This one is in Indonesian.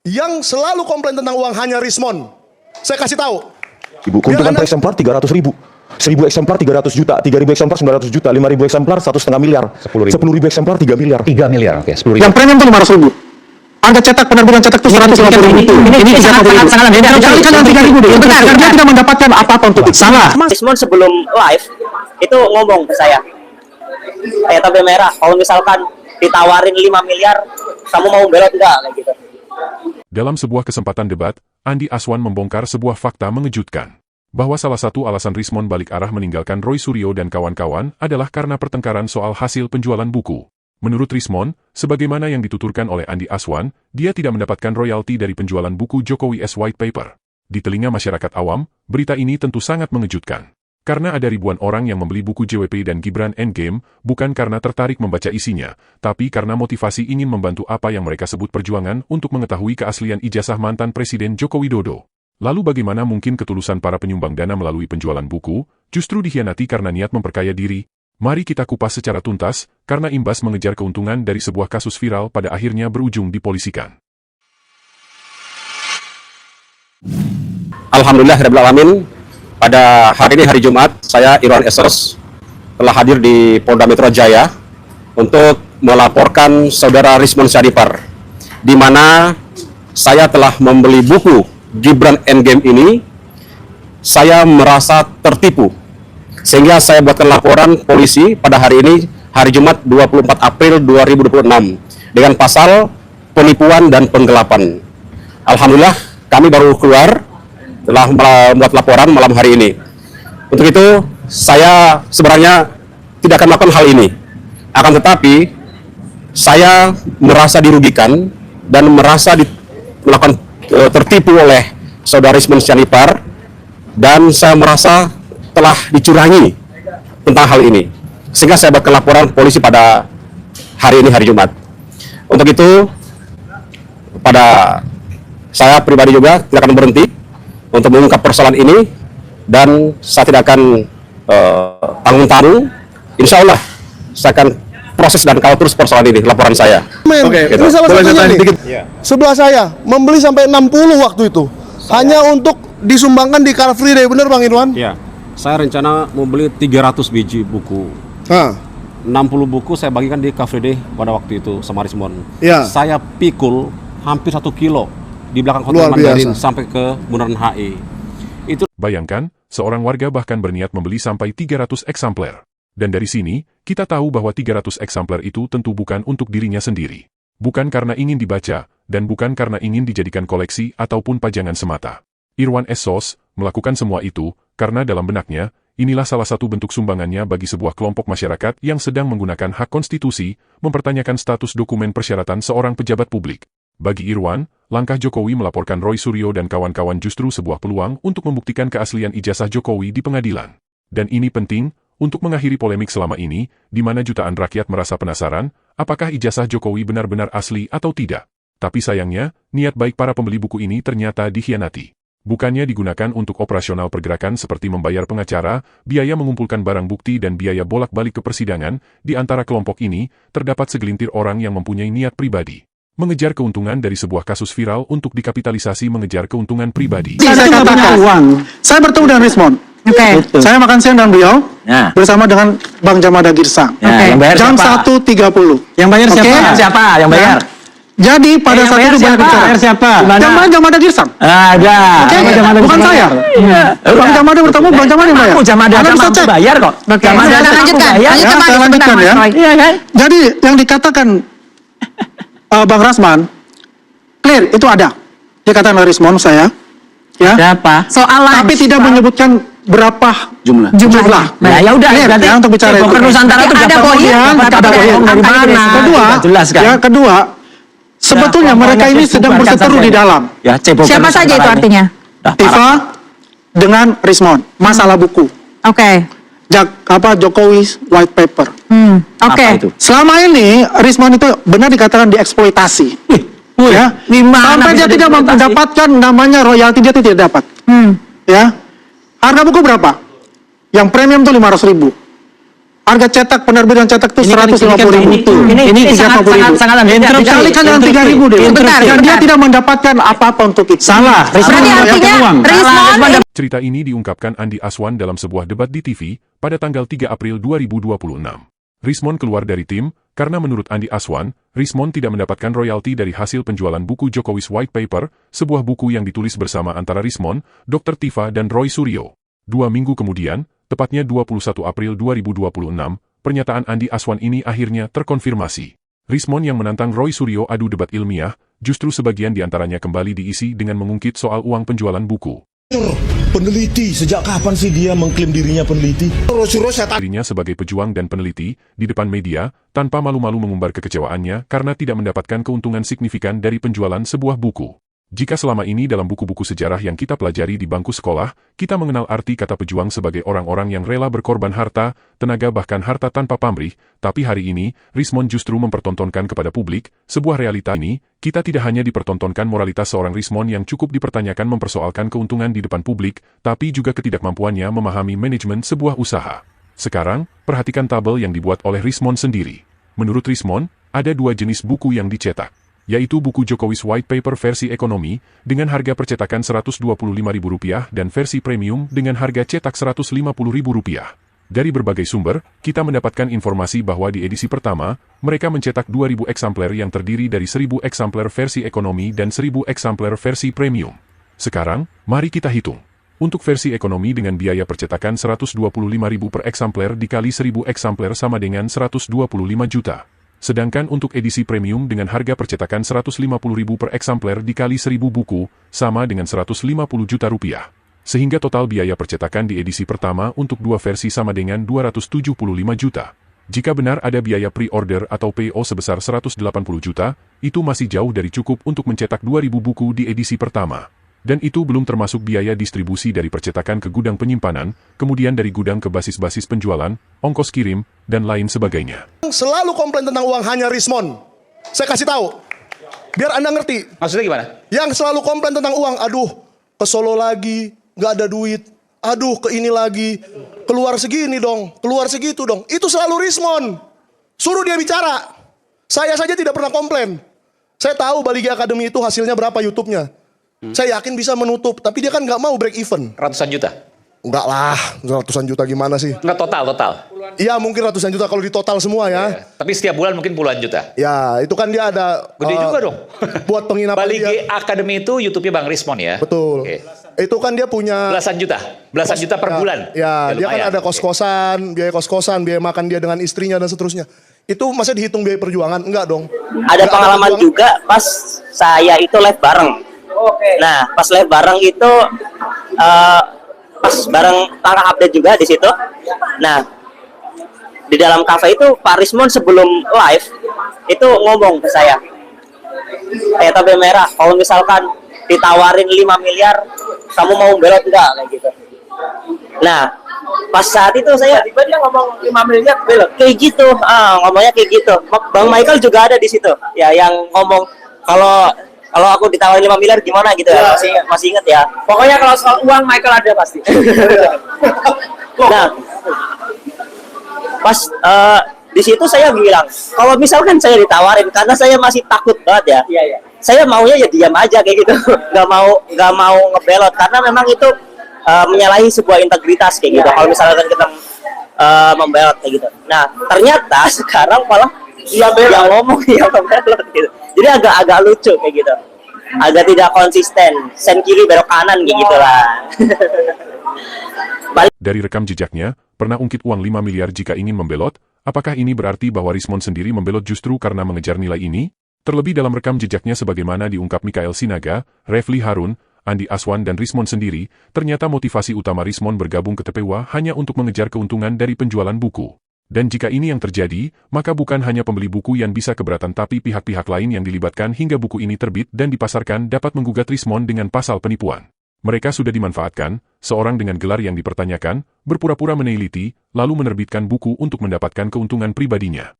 Yang selalu komplain tentang uang hanya Rismon. Saya kasih tahu. Keuntungan per eksemplar 300.000. 1.000 eksemplar 300 juta, 3.000 eksemplar 900 juta, 5.000 eksemplar 1,5 miliar, 10.000 eksemplar 3 miliar. 3 miliar, oke, 10.000. Yang premium itu 500.000. Anda cetak penerbitan cetak itu 150.000. Ini sangat beda. Kalikan yang 3.000 deh. Benar, karena dia tidak mendapatkan apa-apa untuk itu. Salah. Rismon sebelum live itu ngomong ke saya, cabai merah, kalau misalkan ditawarin 5 miliar, kamu mau belot enggak? Kayak gitu. Dalam sebuah kesempatan debat, Andi Aswan membongkar sebuah fakta mengejutkan. Bahwa salah satu alasan Rismon balik arah meninggalkan Roy Suryo dan kawan-kawan adalah karena pertengkaran soal hasil penjualan buku. Menurut Rismon, sebagaimana yang dituturkan oleh Andi Aswan, dia tidak mendapatkan royalti dari penjualan buku Jokowi S White Paper. Di telinga masyarakat awam, berita ini tentu sangat mengejutkan. Karena ada ribuan orang yang membeli buku JWP dan Gibran Endgame, bukan karena tertarik membaca isinya, tapi karena motivasi ingin membantu apa yang mereka sebut perjuangan untuk mengetahui keaslian ijazah mantan Presiden Joko Widodo. Lalu bagaimana mungkin ketulusan para penyumbang dana melalui penjualan buku, justru dikhianati karena niat memperkaya diri? Mari kita kupas secara tuntas, karena imbas mengejar keuntungan dari sebuah kasus viral pada akhirnya berujung dipolisikan. Alhamdulillahirrahmanirrahim. Pada hari ini, hari Jumat, saya Irwan Esos telah hadir di Polda Metro Jaya untuk melaporkan saudara Rismon Syaripar, di mana saya telah membeli buku Gibran Endgame ini. Saya merasa tertipu, sehingga saya buatkan laporan polisi pada hari ini, hari Jumat 24 April 2026, dengan pasal penipuan dan penggelapan. Alhamdulillah, kami baru keluar telah membuat laporan malam hari ini. Untuk itu, saya sebenarnya tidak akan melakukan hal ini. Akan tetapi, saya merasa dirugikan dan merasa melakukan tertipu oleh saudara Rismon Syaripar, dan saya merasa telah dicurangi tentang hal ini. Sehingga saya buatkan laporan polisi pada hari ini, hari Jumat. Untuk itu, pada saya pribadi juga tidak akan berhenti untuk mengungkap persoalan ini, dan saya tidak akan tanggung-tanggung. Insya Allah saya akan proses dan kawal terus persoalan ini, laporan saya. Oke, gitu. ini salah satunya nih. Ya. Sebelah saya membeli sampai 60 waktu itu. Hanya untuk disumbangkan di Car Free Day, bener Bang Irwan? Ya, saya rencana mau beli 300 biji buku. 60 buku saya bagikan di Car Free Day pada waktu itu sama Rismon. Ya. Saya pikul hampir 1 kilo di belakang Hotel Mandarin sampai ke Bundaran HI. Itu Bayangkan, seorang warga bahkan berniat membeli sampai 300 eksemplar. Dan dari sini, kita tahu bahwa 300 eksemplar itu tentu bukan untuk dirinya sendiri. Bukan karena ingin dibaca, dan bukan karena ingin dijadikan koleksi ataupun pajangan semata. Irwan Esos melakukan semua itu, karena dalam benaknya, inilah salah satu bentuk sumbangannya bagi sebuah kelompok masyarakat yang sedang menggunakan hak konstitusi, mempertanyakan status dokumen persyaratan seorang pejabat publik. Bagi Irwan, langkah Jokowi melaporkan Roy Suryo dan kawan-kawan justru sebuah peluang untuk membuktikan keaslian ijazah Jokowi di pengadilan. Dan ini penting, untuk mengakhiri polemik selama ini, di mana jutaan rakyat merasa penasaran, apakah ijazah Jokowi benar-benar asli atau tidak. Tapi sayangnya, niat baik para pembeli buku ini ternyata dikhianati. Bukannya digunakan untuk operasional pergerakan seperti membayar pengacara, biaya mengumpulkan barang bukti dan biaya bolak-balik ke persidangan, di antara kelompok ini, terdapat segelintir orang yang mempunyai niat pribadi. Mengejar keuntungan dari sebuah kasus viral untuk dikapitalisasi mengejar keuntungan pribadi. Saya katakan uang. Saya bertemu dengan Rismon. Saya makan siang dengan beliau bersama dengan Bang Jamada Girsang. Jam 1.30. Yang bayar siapa? Siapa yang bayar? Jadi pada saat itu banyak bicara. Siapa? Yang Jamada Girsang. Ada. Bukan saya. Bang Jamada bertemu, Bang Jamada yang bayar. Jamada mampu bayar kok. Jamada lanjutkan ya. Iya kan? Jadi yang dikatakan Bang Rasman, clear, itu ada. Dikatakan oleh Rismon saya. Ya. Siapa? Tapi tidak menyebutkan berapa jumlah. Nah, ya udah berarti ya, untuk bicara itu. Nusantara itu ada kedua, sebetulnya mereka ini sedang berseteru di dalam. Ya, siapa saja itu artinya? Tifa dengan Rismon, masalah buku. Oke. Jokowi White Paper. Oke. Selama ini Rismon itu benar dikatakan dieksploitasi. Ya, sampai dia tidak mendapatkan namanya royalti, dia tidak dapat. Ya, harga buku berapa? Yang premium itu 500.000. Harga cetak penerbitan cetak itu 150.000. Ini 30.000. sangat beda. Dikalikan dengan 3.000 deh. Dan dia tidak mendapatkan apa-apa untuk itu. Salah. Berarti artinya Rismon Cerita ini diungkapkan Andi Aswan dalam sebuah debat di TV pada tanggal 3 April 2026. Rismon keluar dari tim karena menurut Andi Aswan, Rismon tidak mendapatkan royalti dari hasil penjualan buku Jokowi's White Paper, sebuah buku yang ditulis bersama antara Rismon, Dr. Tifa dan Roy Suryo. 2 minggu kemudian, tepatnya 21 April 2026, pernyataan Andi Aswan ini akhirnya terkonfirmasi. Rismon yang menantang Roy Suryo adu debat ilmiah, justru sebagian diantaranya kembali diisi dengan mengungkit soal uang penjualan buku. Peneliti, sejak kapan sih dia mengklaim dirinya peneliti? Dirinya sebagai pejuang dan peneliti, di depan media, tanpa malu-malu mengumbar kekecewaannya karena tidak mendapatkan keuntungan signifikan dari penjualan sebuah buku. Jika selama ini dalam buku-buku sejarah yang kita pelajari di bangku sekolah, kita mengenal arti kata pejuang sebagai orang-orang yang rela berkorban harta, tenaga bahkan harta tanpa pamrih, tapi hari ini, Rismon justru mempertontonkan kepada publik, sebuah realita ini, kita tidak hanya dipertontonkan moralitas seorang Rismon yang cukup dipertanyakan mempersoalkan keuntungan di depan publik, tapi juga ketidakmampuannya memahami manajemen sebuah usaha. Sekarang, perhatikan tabel yang dibuat oleh Rismon sendiri. Menurut Rismon, ada 2 jenis buku yang dicetak, yaitu buku Jokowi's White Paper versi ekonomi dengan harga percetakan Rp125.000 dan versi premium dengan harga cetak Rp150.000. Dari berbagai sumber, kita mendapatkan informasi bahwa di edisi pertama, mereka mencetak 2.000 eksemplar yang terdiri dari 1.000 eksemplar versi ekonomi dan 1.000 eksemplar versi premium. Sekarang, mari kita hitung. Untuk versi ekonomi dengan biaya percetakan Rp125.000 per eksemplar dikali 1.000 eksemplar sama dengan Rp125 juta. Sedangkan untuk edisi premium dengan harga percetakan Rp150.000 per eksemplar dikali 1.000 buku, sama dengan Rp150 juta. Sehingga total biaya percetakan di edisi pertama untuk 2 versi sama dengan Rp275 juta. Jika benar ada biaya pre-order atau PO sebesar Rp180 juta, itu masih jauh dari cukup untuk mencetak 2.000 buku di edisi pertama. Dan itu belum termasuk biaya distribusi dari percetakan ke gudang penyimpanan, kemudian dari gudang ke basis-basis penjualan, ongkos kirim, dan lain sebagainya. Selalu komplain tentang uang hanya Rismon. Saya kasih tahu, biar Anda ngerti. Maksudnya gimana? Yang selalu komplain tentang uang, aduh, ke Solo lagi, nggak ada duit. Aduh, ke ini lagi, keluar segini dong, keluar segitu dong. Itu selalu Rismon. Suruh dia bicara. Saya saja tidak pernah komplain. Saya tahu Baligi Academy itu hasilnya berapa YouTube-nya. Saya yakin bisa menutup, tapi dia kan nggak mau break even. Ratusan juta? Enggak lah, ratusan juta gimana sih? Enggak total? Iya mungkin ratusan juta kalau di total semua ya. Tapi setiap bulan mungkin puluhan juta? Ya, itu kan dia ada... Gede juga dong. Buat penginapan Baligi dia. Academy itu YouTube-nya Bang Rismon ya? Betul. Oke. Itu kan dia punya... Belasan juta per bulan? Ya, dia kan lumayan. ada kos-kosan, biaya kos-kosan, biaya makan dia dengan istrinya dan seterusnya. Itu masa dihitung biaya perjuangan? Enggak dong. Ada pengalaman juga pas saya itu live bareng. Nah, pas live bareng itu pas bareng Langkah Update juga di situ. Nah, di dalam kafe itu Pak Rismon sebelum live itu ngomong ke saya, kayak tabe merah, kalau misalkan ditawarin 5 miliar, kamu mau belot enggak? Kayak gitu. Nah, pas saat itu saya tiba dia ngomong 5 miliar belot. Kayak gitu, ngomongnya kayak gitu. Bang Michael juga ada di situ, ya yang ngomong kalau aku ditawarin 5 miliar gimana gitu ya, masih inget ya. Pokoknya kalau soal uang Michael ada pasti. Nah, pas di situ saya bilang, kalau misalkan saya ditawarin, karena saya masih takut banget ya. Saya maunya ya diam aja kayak gitu, nggak mau ngebelot karena memang itu menyalahi sebuah integritas kayak gitu. Kalau misalkan kita membelot kayak gitu. Nah, ternyata sekarang malah dia yang ngomong yang membelot gitu. Jadi agak lucu kayak gitu. Agak tidak konsisten. Sen kiri belok kanan kayak gitulah. Dari rekam jejaknya, pernah ungkit uang 5 miliar jika ingin membelot, apakah ini berarti bahwa Rismon sendiri membelot justru karena mengejar nilai ini? Terlebih dalam rekam jejaknya sebagaimana diungkap Mikael Sinaga, Refli Harun, Andi Aswan dan Rismon sendiri, ternyata motivasi utama Rismon bergabung ke TPWA hanya untuk mengejar keuntungan dari penjualan buku. Dan jika ini yang terjadi, maka bukan hanya pembeli buku yang bisa keberatan tapi pihak-pihak lain yang dilibatkan hingga buku ini terbit dan dipasarkan dapat menggugat Rismon dengan pasal penipuan. Mereka sudah dimanfaatkan, seorang dengan gelar yang dipertanyakan, berpura-pura meneliti, lalu menerbitkan buku untuk mendapatkan keuntungan pribadinya.